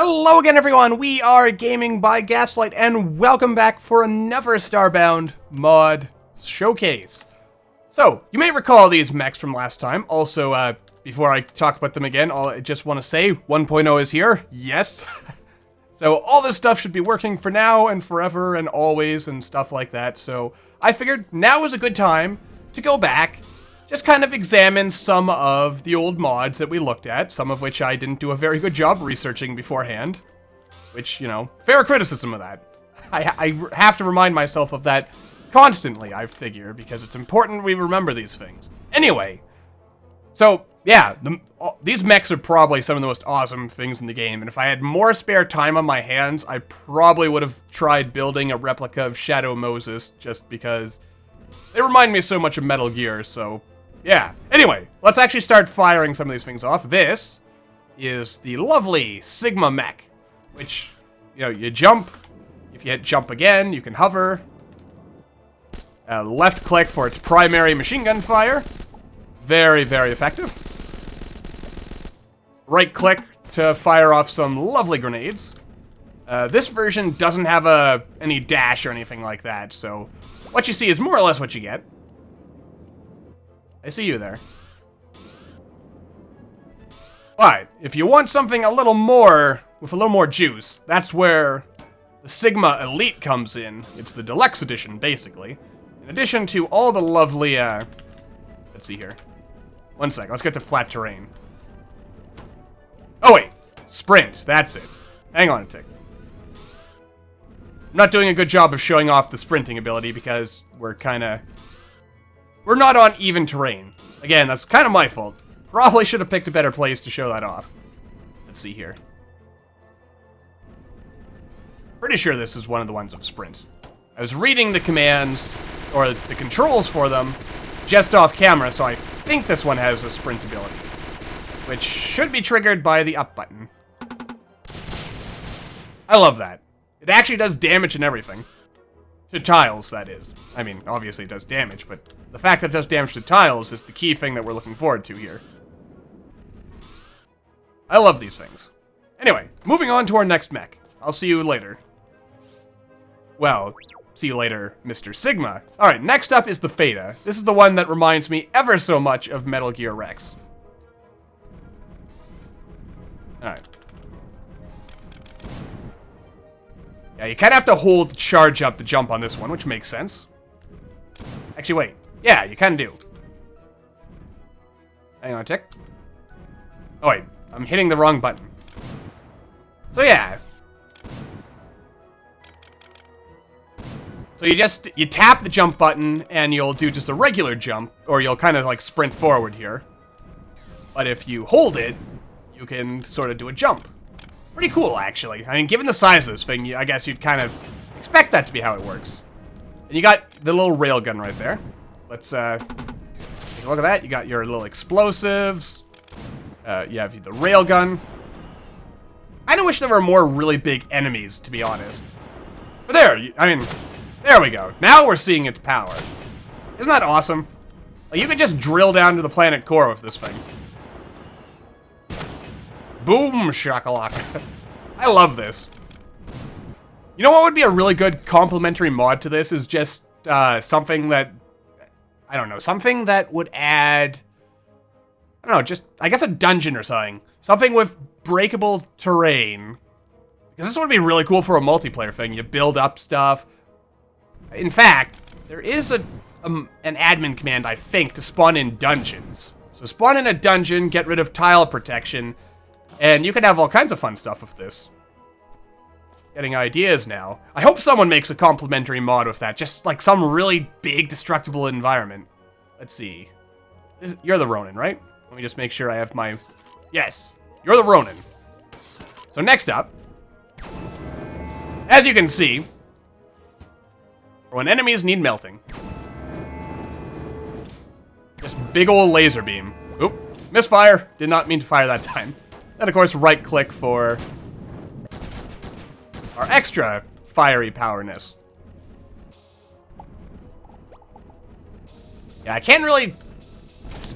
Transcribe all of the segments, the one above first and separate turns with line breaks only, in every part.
Hello again, everyone. We are Gaming by Gaslight, and welcome back for another Starbound mod showcase. So, you may recall these mechs from last time. Also, before I talk about them again, I just want to say 1.0 is here. Yes. So, all this stuff should be working for now and forever and always and stuff like that. So, I figured now is a good time to go back, just kind of examine some of the old mods that we looked at, some of which I didn't do a very good job researching beforehand. Which, you know, fair criticism of that. I have to remind myself of that constantly, I figure, because it's important we remember these things. Anyway, so, yeah, these mechs are probably some of the most awesome things in the game, and if I had more spare time on my hands, I probably would have tried building a replica of Shadow Moses, just because they remind me so much of Metal Gear, so yeah. Anyway, let's actually start firing some of these things off. This is the lovely Sigma mech, which, you know, you jump. If you hit jump again, you can hover. Left click for its primary machine gun fire. Very, very effective. Right click to fire off some lovely grenades. This version doesn't have any dash or anything like that, so what you see is more or less what you get. I see you there. But if you want something a little more, with a little more juice, that's where the Sigma Elite comes in. It's the deluxe edition, basically. In addition to all the lovely, let's see here. One sec, let's get to flat terrain. Oh wait, sprint, that's it. Hang on a tick. I'm not doing a good job of showing off the sprinting ability because we're not on even terrain. Again, that's kind of my fault. Probably should have picked a better place to show that off. Let's see here. Pretty sure this is one of the ones of sprint. I was reading the commands, or the controls for them, just off camera, so I think this one has a sprint ability, which should be triggered by the up button. I love that. It actually does damage and everything. To tiles, that is. I mean, obviously it does damage, but the fact that it does damage to tiles is the key thing that we're looking forward to here. I love these things. Anyway, moving on to our next mech. I'll see you later. Well, see you later, Mr. Sigma. Alright, next up is the Feta. This is the one that reminds me ever so much of Metal Gear Rex. Alright. Yeah, you kind of have to hold charge up to jump on this one, which makes sense. Actually, wait. Yeah, you kind of do. Hang on a tick. Oh, wait. I'm hitting the wrong button. So, yeah. So you tap the jump button, and you'll do just a regular jump, or you'll kind of, like, sprint forward here. But if you hold it, you can sort of do a jump. Pretty cool, actually. I mean, given the size of this thing, I guess you'd kind of expect that to be how it works. And you got the little railgun right there. Let's, take a look at that. You got your little explosives. You have the railgun. I kinda wish there were more really big enemies, to be honest. But there, I mean, there we go. Now we're seeing its power. Isn't that awesome? Like, you could just drill down to the planet core with this thing. Boom shakalaka. I love this. You know what would be a really good complementary mod to this is just something that, I don't know, something that would add, I don't know, just, I guess a dungeon or something. Something with breakable terrain. Because this would be really cool for a multiplayer thing. You build up stuff. In fact, there is an admin command, I think, to spawn in dungeons. So spawn in a dungeon, get rid of tile protection, and you can have all kinds of fun stuff with this. Getting ideas now. I hope someone makes a complimentary mod with that. Just like some really big destructible environment. Let's see. You're the Ronin, right? Let me just make sure I have my... Yes, you're the Ronin. So next up, as you can see, when enemies need melting. This big old laser beam. Oop, misfire. Did not mean to fire that time. Then, of course, right-click for our extra fiery powerness. Yeah, I can't really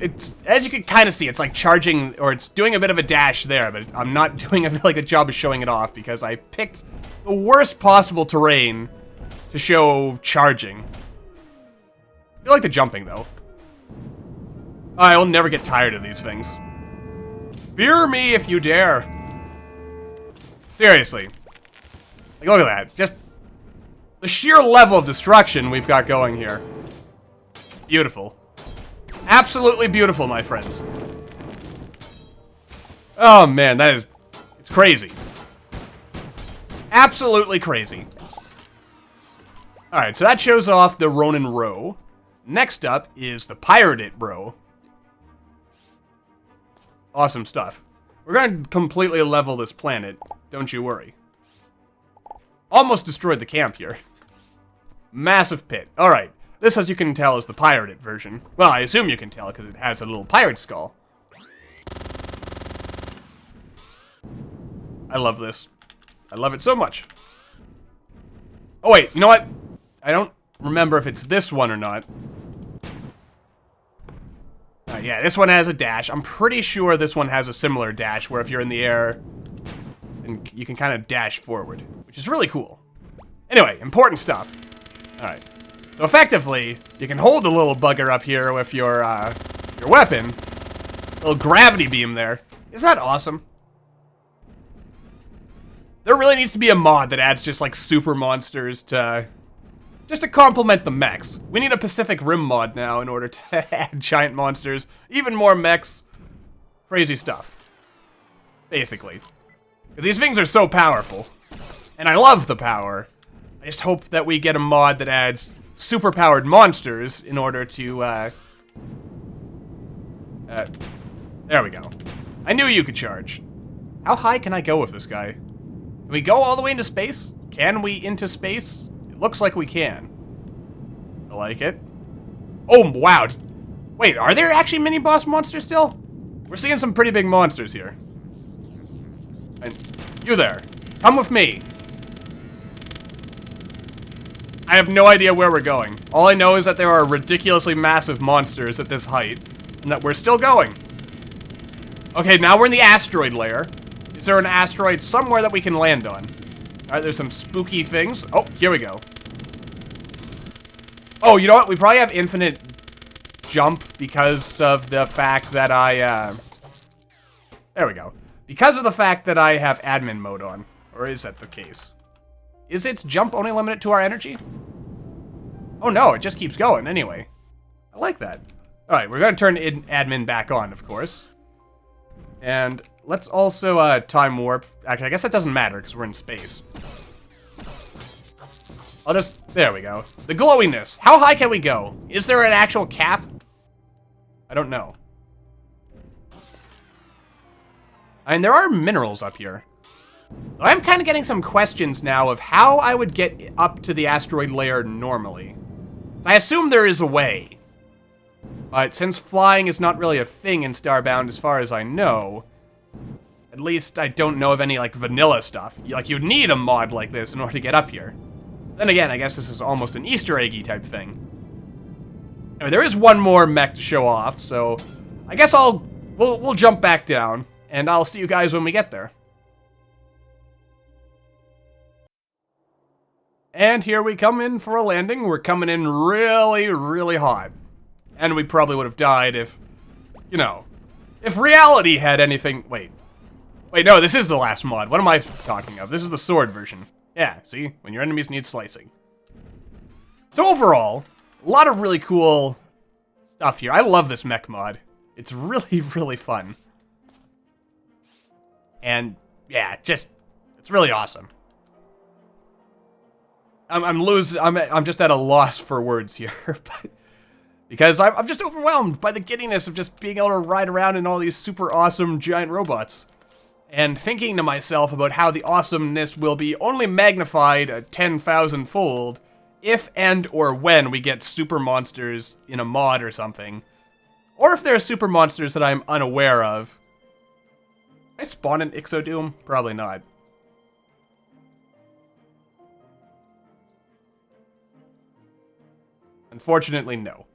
it's as you can kind of see, it's like charging, or it's doing a bit of a dash there, but I'm not doing a really good job of showing it off because I picked the worst possible terrain to show charging. I like the jumping, though. I will never get tired of these things. Fear me if you dare. Seriously. Like, look at that. Just the sheer level of destruction we've got going here. Beautiful. Absolutely beautiful, my friends. Oh, man, it's crazy. Absolutely crazy. Alright, so that shows off the Ronin row. Next up is the Pirate row. Awesome stuff. We're going to completely level this planet, don't you worry. Almost destroyed the camp here. Massive pit. Alright, this, as you can tell, is the Pirate version. Well, I assume you can tell because it has a little pirate skull. I love this. I love it so much. Oh wait, you know what? I don't remember if it's this one or not. Yeah, this one has a dash. I'm pretty sure this one has a similar dash where if you're in the air, and you can kind of dash forward, which is really cool. Anyway, important stuff. Alright. So effectively, you can hold the little bugger up here with your weapon. Little gravity beam there. Isn't that awesome? There really needs to be a mod that adds just like super monsters to... just to complement the mechs. We need a Pacific Rim mod now in order to add giant monsters, even more mechs. Crazy stuff. Basically. Because these things are so powerful. And I love the power. I just hope that we get a mod that adds super powered monsters in order to, there we go. I knew you could charge. How high can I go with this guy? Can we go all the way into space? Can we into space? It looks like we can. I like it. Oh, wow. Wait, are there actually mini-boss monsters still? We're seeing some pretty big monsters here. And you there. Come with me. I have no idea where we're going. All I know is that there are ridiculously massive monsters at this height, and that we're still going. Okay, now we're in the asteroid layer. Is there an asteroid somewhere that we can land on? Alright, there's some spooky things. Oh, here we go. Oh, you know what? We probably have infinite jump because of the fact that there we go. Because of the fact that I have admin mode on. Or is that the case? Is its jump only limited to our energy? Oh no, it just keeps going anyway. I like that. Alright, we're going to turn admin back on, of course. And let's also time warp. Actually, I guess that doesn't matter because we're in space. I'll just... there we go. The glowiness. How high can we go? Is there an actual cap? I don't know. I mean, there are minerals up here. I'm kind of getting some questions now of how I would get up to the asteroid layer normally. I assume there is a way. But since flying is not really a thing in Starbound as far as I know, at least I don't know of any, like, vanilla stuff. Like, you'd need a mod like this in order to get up here. Then again, I guess this is almost an Easter eggy type thing. Anyway, there is one more mech to show off, so I guess we'll jump back down, and I'll see you guys when we get there. And here we come in for a landing. We're coming in really, really hot. And we probably would have died if, you know, if reality had anything... Wait, no, this is the last mod. What am I talking of? This is the sword version. Yeah, see? When your enemies need slicing. So overall, a lot of really cool stuff here. I love this mech mod. It's really, really fun. And, yeah, it's really awesome. I'm just at a loss for words here, but because I'm just overwhelmed by the giddiness of just being able to ride around in all these super awesome giant robots. And thinking to myself about how the awesomeness will be only magnified 10,000-fold if and or when we get super monsters in a mod or something. Or if there are super monsters that I'm unaware of. Can I spawn an Ixodoom? Probably not. Unfortunately, no.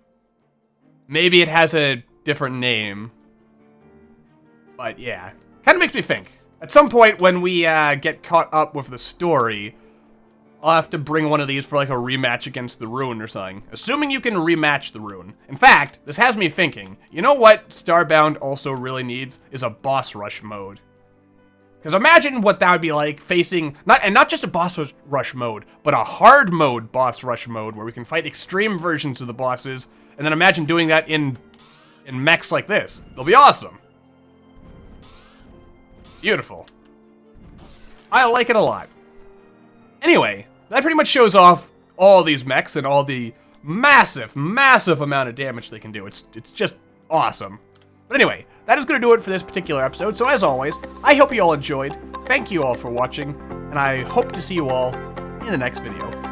Maybe it has a different name. But yeah, kind of makes me think. At some point when we get caught up with the story, I'll have to bring one of these for like a rematch against the Rune or something. Assuming you can rematch the Rune. In fact, this has me thinking, you know what Starbound also really needs is a boss rush mode. Because imagine what that would be like facing, not just a boss rush mode, but a hard mode boss rush mode where we can fight extreme versions of the bosses, and then imagine doing that in mechs like this. It'll be awesome. Beautiful. I like it a lot. Anyway, that pretty much shows off all these mechs and all the massive, massive amount of damage they can do. It's just awesome. But anyway, that is going to do it for this particular episode. So as always, I hope you all enjoyed. Thank you all for watching, and I hope to see you all in the next video.